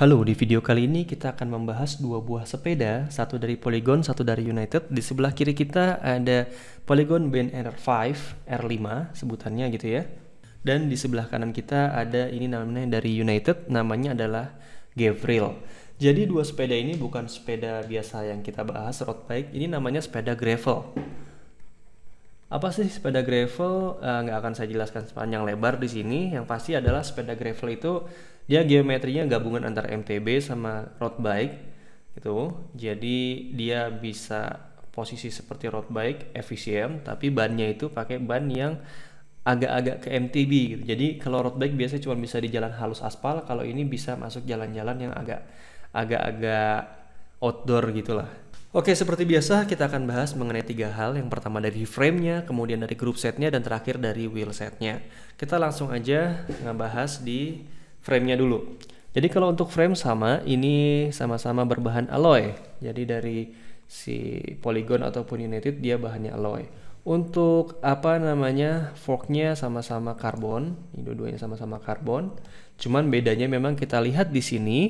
Halo, di video kali ini kita akan membahas dua buah sepeda, satu dari Polygon, satu dari United. Di sebelah kiri kita ada Polygon Band R5, R5 sebutannya gitu ya. Dan di sebelah kanan kita ada ini namanya dari United, namanya adalah Gavril. Jadi dua sepeda ini bukan sepeda biasa yang kita bahas road bike, ini namanya sepeda gravel. Apa sih sepeda gravel? Nggak akan saya jelaskan sepanjang lebar di sini. Yang pasti adalah sepeda gravel itu dia geometrinya gabungan antara MTB sama road bike gitu. Jadi dia bisa posisi seperti road bike, efisien, tapi bannya itu pakai ban yang agak-agak ke MTB gitu. Jadi kalau road bike biasanya cuma bisa di jalan halus aspal, kalau ini bisa masuk jalan-jalan yang agak-agak outdoor gitulah. Oke, seperti biasa kita akan bahas mengenai tiga hal. Yang pertama dari frame-nya, kemudian dari group set-nya, dan terakhir dari wheel set-nya. Kita langsung aja ngebahas di frame-nya dulu. Jadi kalau untuk frame sama, ini sama-sama berbahan alloy. Jadi dari si Polygon ataupun United dia bahannya alloy. Untuk fork-nya sama-sama karbon. Ini dua-duanya sama-sama karbon. Cuman bedanya memang kita lihat di sini.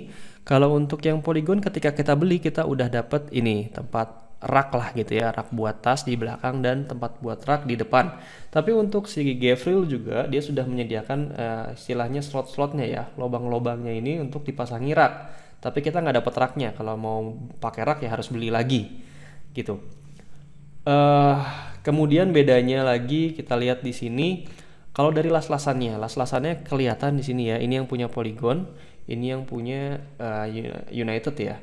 Kalau untuk yang Polygon ketika kita beli kita udah dapet ini tempat rak lah gitu ya, rak buat tas di belakang dan tempat buat rak di depan. Tapi untuk si Gavril juga dia sudah menyediakan istilahnya slot-slotnya ya, lubang-lubangnya ini untuk dipasangi rak. Tapi kita nggak dapet raknya. Kalau mau pakai rak ya harus beli lagi gitu. Kemudian bedanya lagi kita lihat di sini. Kalau dari las-lasannya kelihatan di sini ya. Ini yang punya Polygon, ini yang punya United ya.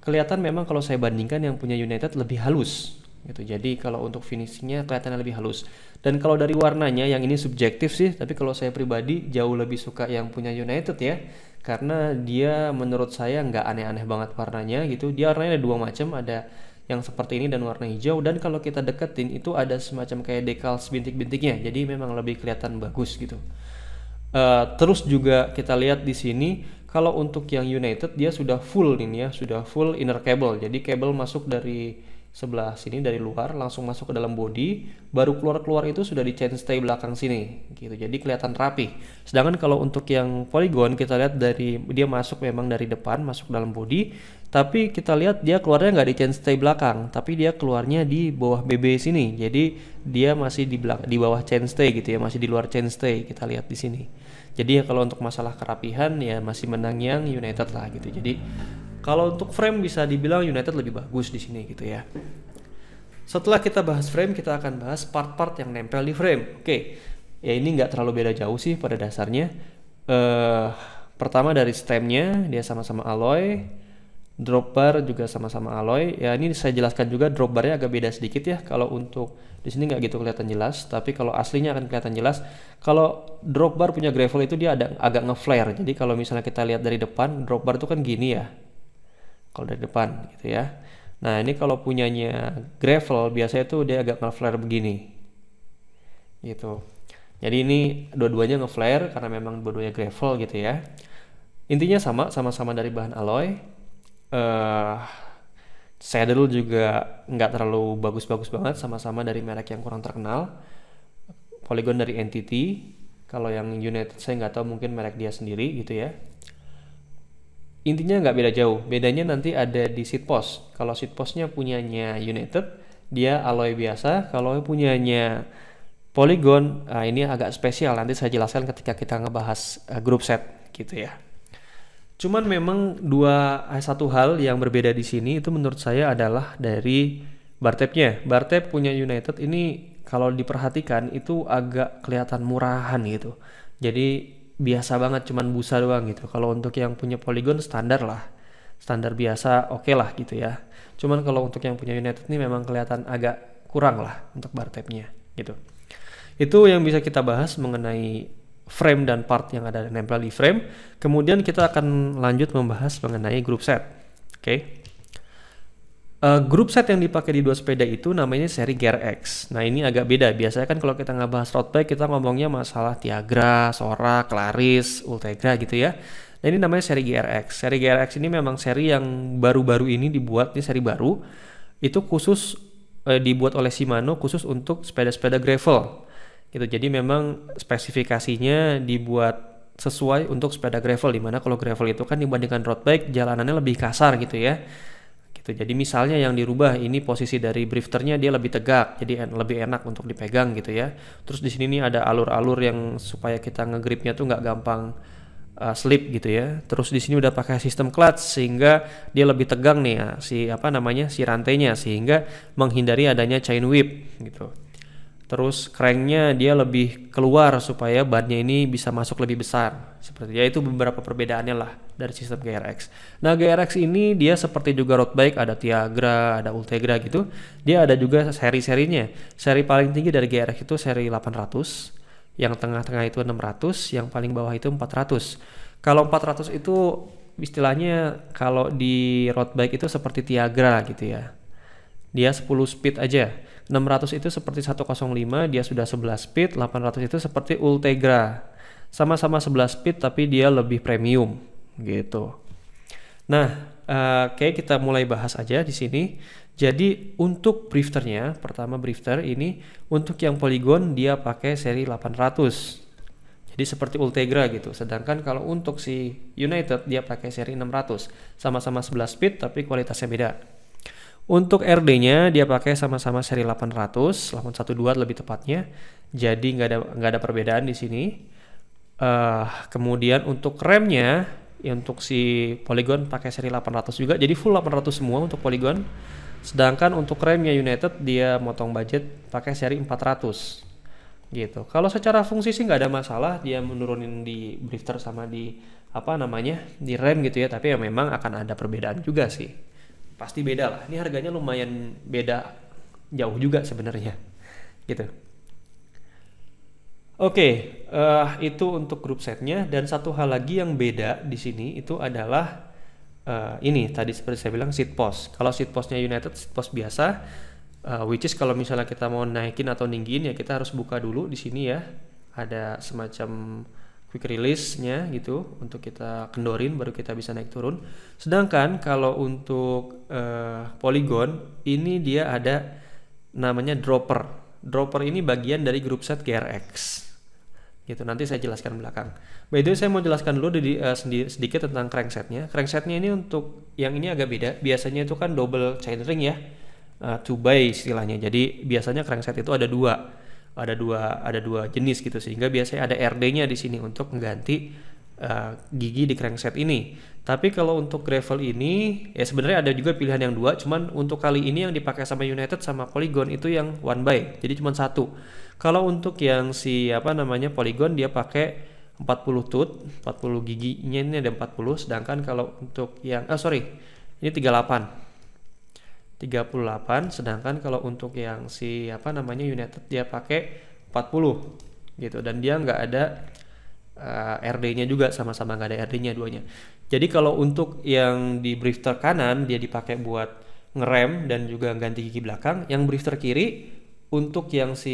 Kelihatan memang kalau saya bandingkan yang punya United lebih halus gitu. Jadi kalau untuk finishingnya kelihatannya lebih halus. Dan kalau dari warnanya yang ini subjektif sih, tapi kalau saya pribadi jauh lebih suka yang punya United ya. Karena dia menurut saya nggak aneh-aneh banget warnanya gitu. Dia warnanya ada dua macam, ada yang seperti ini dan warna hijau, dan kalau kita deketin itu ada semacam kayak decals bintik-bintiknya, jadi memang lebih kelihatan bagus gitu. Terus juga kita lihat di sini kalau untuk yang United dia sudah full ini ya, sudah full inner cable, jadi kabel masuk dari sebelah sini dari luar langsung masuk ke dalam body, baru keluar itu sudah di chainstay belakang sini gitu, jadi kelihatan rapi. Sedangkan kalau untuk yang Polygon kita lihat dari dia masuk memang dari depan masuk dalam body, tapi kita lihat dia keluarnya nggak di chainstay belakang, tapi dia keluarnya di bawah BB sini, jadi dia masih di bawah chainstay gitu ya, masih di luar chainstay kita lihat di sini. Jadi ya kalau untuk masalah kerapihan ya masih menang yang United lah gitu. Jadi kalau untuk frame bisa dibilang United lebih bagus di sini gitu ya. Setelah kita bahas frame, kita akan bahas part-part yang nempel di frame. Oke, ya ini nggak terlalu beda jauh sih pada dasarnya. Pertama dari stemnya dia sama-sama alloy, drop bar juga sama-sama alloy. Ya ini saya jelaskan juga drop barnya agak beda sedikit ya. Kalau untuk di sini nggak gitu kelihatan jelas, tapi kalau aslinya akan kelihatan jelas. Kalau drop bar punya gravel itu dia ada agak nge-flare. Jadi kalau misalnya kita lihat dari depan, drop bar itu kan gini ya. Kalau dari depan gitu ya. Nah ini kalau punyanya gravel biasanya tuh dia agak nge-flare begini gitu. Jadi ini dua-duanya nge-flare karena memang dua-duanya gravel gitu ya. Intinya sama-sama dari bahan alloy. Saddle juga nggak terlalu bagus-bagus banget, sama-sama dari merek yang kurang terkenal. Polygon dari Entity. Kalau yang United saya nggak tahu, mungkin merek dia sendiri gitu ya. Intinya nggak beda jauh, bedanya nanti ada di seat post. Kalau seat postnya punyanya United, dia alloy biasa. Kalau punyanya Polygon, ini agak spesial. Nanti saya jelaskan ketika kita ngebahas group set gitu ya. Cuman memang satu hal yang berbeda di sini itu menurut saya adalah dari bar tabnya. Bar tab punya United ini kalau diperhatikan itu agak kelihatan murahan gitu. Jadi biasa banget, cuman busa doang gitu. Kalau untuk yang punya Polygon standar lah, standar biasa oke lah gitu ya. Cuman kalau untuk yang punya United ini memang kelihatan agak kurang lah untuk bar tabnya gitu. Itu yang bisa kita bahas mengenai frame dan part yang ada nempel di frame. Kemudian kita akan lanjut membahas mengenai group set. Oke. Group set yang dipakai di dua sepeda itu namanya seri Gear X. Nah ini agak beda. Biasanya kan kalau kita nggak bahas road bike kita ngomongnya masalah Tiagra, Sora, Claris, Ultegra gitu ya. Nah ini namanya seri Gear X. Seri Gear X ini memang seri yang baru-baru ini dibuat, ini seri baru. Itu khusus dibuat oleh Shimano khusus untuk sepeda-sepeda gravel gitu. Jadi memang spesifikasinya dibuat sesuai untuk sepeda gravel, dimana kalau gravel itu kan dibandingkan road bike jalanannya lebih kasar gitu ya. Gitu. Jadi misalnya yang dirubah ini posisi dari drifternya dia lebih tegak, jadi lebih enak untuk dipegang gitu ya. Terus di sini nih ada alur-alur yang supaya kita ngegripnya tuh nggak gampang slip gitu ya. Terus di sini udah pakai sistem clutch sehingga dia lebih tegang nih ya, si rantainya, sehingga menghindari adanya chain whip gitu. Terus cranknya dia lebih keluar supaya bannya ini bisa masuk lebih besar. Seperti ya, itu beberapa perbedaannya lah dari sistem GRX. Nah, GRX ini dia seperti juga road bike, ada Tiagra, ada Ultegra gitu. Dia ada juga seri-serinya. Seri paling tinggi dari GRX itu seri 800, yang tengah-tengah itu 600, yang paling bawah itu 400. Kalau 400 itu istilahnya kalau di road bike itu seperti Tiagra gitu ya. Dia 10 speed aja. 600 itu seperti 105, dia sudah 11 speed. 800 itu seperti Ultegra. Sama-sama 11 speed tapi dia lebih premium gitu. Nah, oke, kita mulai bahas aja di sini. Jadi untuk drifternya, pertama drifter ini untuk yang Polygon dia pakai seri 800. Jadi seperti Ultegra gitu. Sedangkan kalau untuk si United dia pakai seri 600. Sama-sama 11 speed tapi kualitasnya beda. Untuk RD-nya dia pakai sama-sama seri 800, 812 lebih tepatnya. Jadi nggak ada perbedaan di sini. Kemudian untuk remnya, ya untuk si Polygon pakai seri 800 juga. Jadi full 800 semua untuk Polygon. Sedangkan untuk remnya United dia motong budget pakai seri 400 gitu. Kalau secara fungsi sih nggak ada masalah, dia menurunin di drifter sama di di rem gitu ya. Tapi ya memang akan ada perbedaan juga sih. Pasti beda lah. Ini harganya lumayan beda jauh juga sebenarnya gitu. Oke, itu untuk grup setnya. Dan satu hal lagi yang beda di sini itu adalah ini tadi seperti saya bilang seat post. Kalau seat postnya United seat post biasa, which is kalau misalnya kita mau naikin atau ninggiin ya kita harus buka dulu di sini ya. Ada semacam quick release-nya gitu untuk kita kendorin baru kita bisa naik turun. Sedangkan kalau untuk Polygon ini dia ada namanya dropper. Dropper ini bagian dari grup set GRX. Gitu, nanti saya jelaskan belakang. By the way, saya mau jelaskan dulu sedikit tentang cranksetnya. Cranksetnya ini untuk yang ini agak beda. Biasanya itu kan double chainring ya, 2-by istilahnya. Jadi biasanya crankset itu ada dua jenis gitu, sehingga biasanya ada RD-nya di sini untuk mengganti gigi di crankset ini. Tapi kalau untuk gravel ini ya sebenarnya ada juga pilihan yang dua, cuman untuk kali ini yang dipakai sama United sama Polygon itu yang 1-by, jadi cuma satu. Kalau untuk yang Polygon dia pakai 40 tooth, 40 giginya ini ada 40, sedangkan kalau untuk yang ini 38, sedangkan kalau untuk yang United dia pakai 40 gitu, dan dia nggak ada RD-nya juga, sama-sama nggak ada RD-nya duanya. Jadi kalau untuk yang di drifter kanan dia dipakai buat ngerem dan juga ganti gigi belakang, yang drifter kiri untuk yang si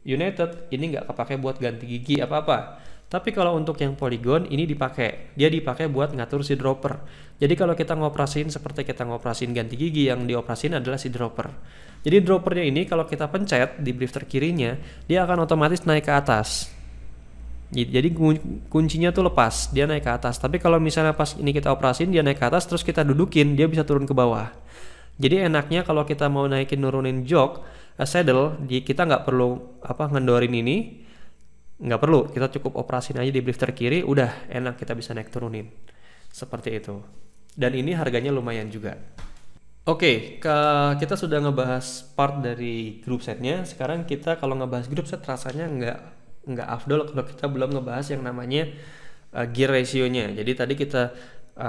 United ini nggak kepake buat ganti gigi apa-apa. Tapi kalau untuk yang Polygon ini dia dipakai buat ngatur si dropper. Jadi kalau kita ngoperasin seperti kita ngoperasin ganti gigi, yang dioperasin adalah si dropper. Jadi droppernya ini kalau kita pencet di drifter kirinya dia akan otomatis naik ke atas. Jadi kuncinya tuh lepas, dia naik ke atas. Tapi kalau misalnya pas ini kita operasin dia naik ke atas, terus kita dudukin dia bisa turun ke bawah. Jadi enaknya kalau kita mau naikin nurunin jok saddle, kita nggak perlu ngendorin ini, nggak perlu, kita cukup operasin aja di drifter kiri, udah enak kita bisa naik turunin seperti itu. Dan ini harganya lumayan juga. Oke, kita sudah ngebahas part dari group setnya. Sekarang kita kalau ngebahas group set rasanya nggak afdol kalau kita belum ngebahas yang namanya gear ratio-nya. Jadi tadi kita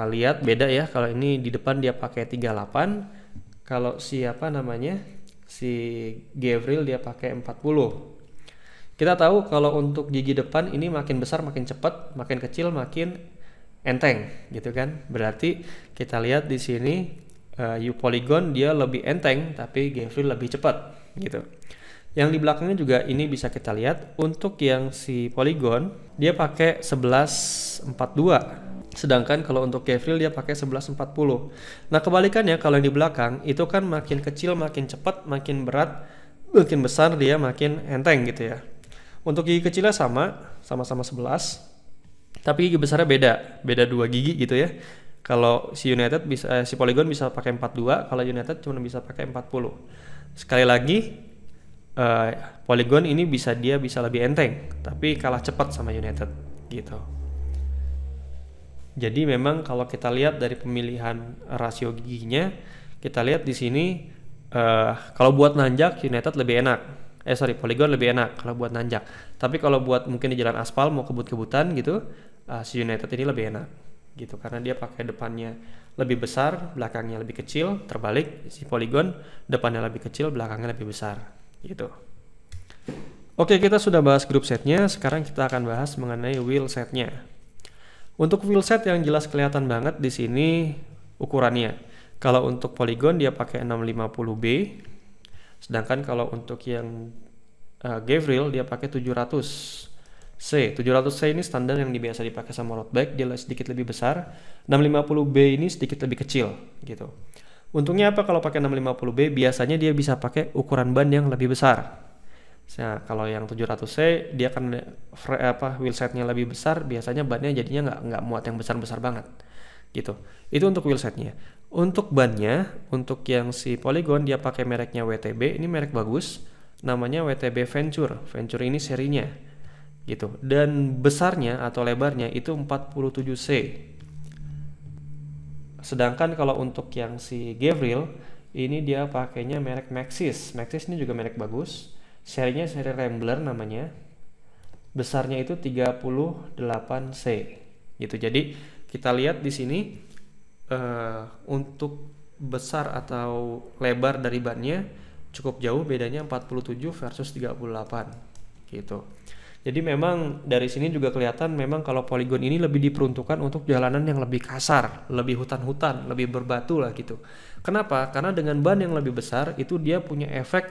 lihat beda ya, kalau ini di depan dia pakai 38, kalau si Gavril dia pakai 40. Kita tahu kalau untuk gigi depan ini makin besar makin cepat, makin kecil makin enteng gitu kan. Berarti kita lihat di sini Polygon dia lebih enteng tapi Gavril lebih cepat gitu. Yang di belakangnya juga ini bisa kita lihat, untuk yang si Polygon dia pakai 1142. Sedangkan kalau untuk Gavril dia pakai 1140. Nah kebalikannya, kalau yang di belakang itu kan makin kecil makin cepat, makin berat, makin besar dia makin enteng gitu ya. Untuk gigi kecilnya sama-sama 11. Tapi gigi besarnya beda 2 gigi gitu ya. Kalau si United bisa si Polygon bisa pakai 42, kalau United cuma bisa pakai 40. Sekali lagi eh, Polygon ini bisa lebih enteng, tapi kalah cepat sama United gitu. Jadi memang kalau kita lihat dari pemilihan rasio giginya, kita lihat di sini kalau buat nanjak United lebih enak. Polygon lebih enak kalau buat nanjak. Tapi kalau buat mungkin di jalan aspal mau kebut-kebutan gitu, si United ini lebih enak gitu karena dia pakai depannya lebih besar, belakangnya lebih kecil. Terbalik si Polygon depannya lebih kecil, belakangnya lebih besar gitu. Oke, kita sudah bahas grup setnya. Sekarang kita akan bahas mengenai wheel setnya. Untuk wheel set yang jelas kelihatan banget di sini ukurannya. Kalau untuk Polygon dia pakai 650B, sedangkan kalau untuk yang Gavril dia pakai 700C. 700C ini standar yang biasa dipakai sama road bike, dia sedikit lebih besar. 650B ini sedikit lebih kecil gitu. Untungnya apa kalau pakai 650B? Biasanya dia bisa pakai ukuran ban yang lebih besar. Nah, kalau yang 700C dia kan wheel setnya lebih besar, biasanya bannya jadinya nggak muat yang besar-besar banget gitu. Itu untuk wheel setnya. Untuk bannya, untuk yang si Polygon dia pakai mereknya WTB, ini merek bagus, namanya WTB Venture. Venture ini serinya gitu. Dan besarnya atau lebarnya itu 47C. Sedangkan kalau untuk yang si Gavril ini dia pakainya merek Maxxis. Maxxis ini juga merek bagus. Serinya seri Rambler namanya. Besarnya itu 38C gitu. Jadi kita lihat di sini untuk besar atau lebar dari bannya cukup jauh, bedanya 47 versus 38 gitu. Jadi memang dari sini juga kelihatan memang kalau Polygon ini lebih diperuntukkan untuk jalanan yang lebih kasar, lebih hutan-hutan, lebih berbatu lah gitu. Kenapa? Karena dengan ban yang lebih besar itu dia punya efek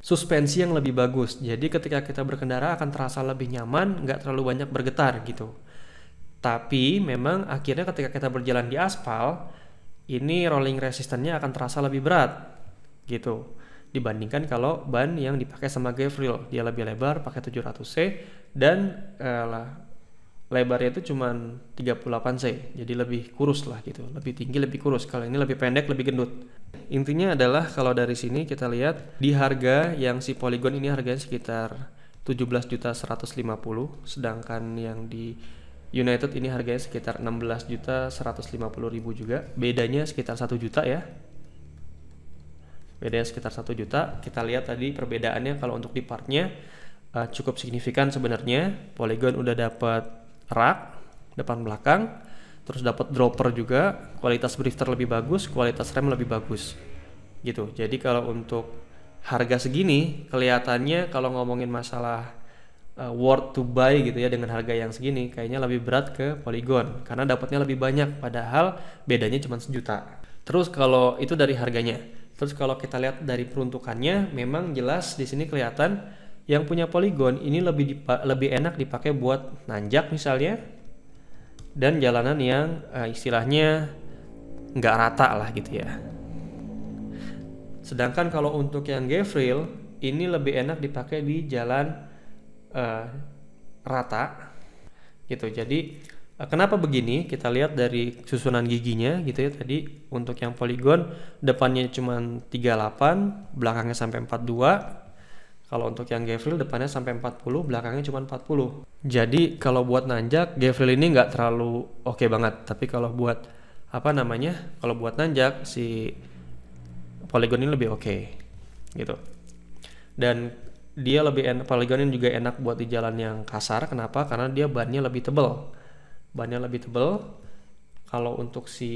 suspensi yang lebih bagus. Jadi ketika kita berkendara akan terasa lebih nyaman, nggak terlalu banyak bergetar gitu. Tapi memang akhirnya ketika kita berjalan di aspal, ini rolling resistance-nya akan terasa lebih berat gitu. Dibandingkan kalau ban yang dipakai sama Gavril, dia lebih lebar, pakai 700C dan lebarnya itu cuma 38C. Jadi lebih kurus lah gitu, lebih tinggi, lebih kurus. Kalau ini lebih pendek, lebih gendut. Intinya adalah kalau dari sini kita lihat di harga yang si Polygon ini harganya sekitar 17.150.000, sedangkan yang di United ini harganya sekitar 16.150.000 juga. Bedanya sekitar 1 juta ya. Bedanya sekitar 1 juta. Kita lihat tadi perbedaannya kalau untuk di partnya cukup signifikan sebenarnya. Polygon udah dapat rak depan belakang, terus dapat dropper juga, kualitas drifter lebih bagus, kualitas rem lebih bagus gitu. Jadi kalau untuk harga segini kelihatannya kalau ngomongin masalah worth to buy gitu ya, dengan harga yang segini kayaknya lebih berat ke Polygon karena dapatnya lebih banyak, padahal bedanya cuma 1 juta. Terus kalau itu dari harganya. Terus kalau kita lihat dari peruntukannya, memang jelas di sini kelihatan yang punya Polygon ini lebih enak dipakai buat nanjak misalnya, dan jalanan yang istilahnya nggak rata lah gitu ya. Sedangkan kalau untuk yang Gavril ini lebih enak dipakai di jalan rata gitu. Jadi kenapa begini? Kita lihat dari susunan giginya gitu ya. Tadi untuk yang Polygon depannya cuma 38, belakangnya sampai 42. Kalau untuk yang Gavril depannya sampai 40, belakangnya cuma 40. Jadi kalau buat nanjak, Gavril ini nggak terlalu oke banget. Tapi kalau buat kalau buat nanjak si Polygon ini lebih oke gitu. Dan dia Polygon ini juga enak buat di jalan yang kasar. Kenapa? Karena dia bannya lebih tebal. Kalau untuk si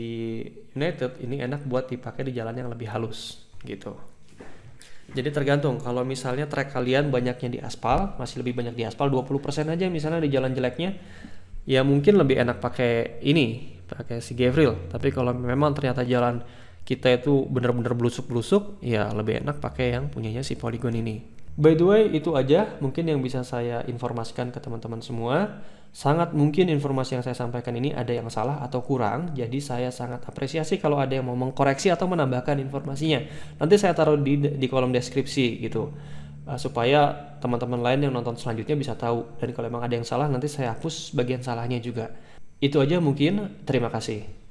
United ini enak buat dipakai di jalan yang lebih halus gitu. Jadi tergantung, kalau misalnya trek kalian banyaknya di aspal, masih lebih banyak di aspal 20% aja misalnya di jalan jeleknya, ya mungkin lebih enak pakai si Gavril. Tapi kalau memang ternyata jalan kita itu benar-benar blusuk-blusuk, ya lebih enak pakai yang punyanya si Polygon ini. By the way, itu aja mungkin yang bisa saya informasikan ke teman-teman semua. Sangat mungkin informasi yang saya sampaikan ini ada yang salah atau kurang, jadi saya sangat apresiasi kalau ada yang mau mengkoreksi atau menambahkan informasinya. Nanti saya taruh di kolom deskripsi gitu. supaya teman-teman lain yang nonton selanjutnya bisa tahu. Dan kalau emang ada yang salah nanti saya hapus bagian salahnya juga. Itu aja mungkin. Terima kasih.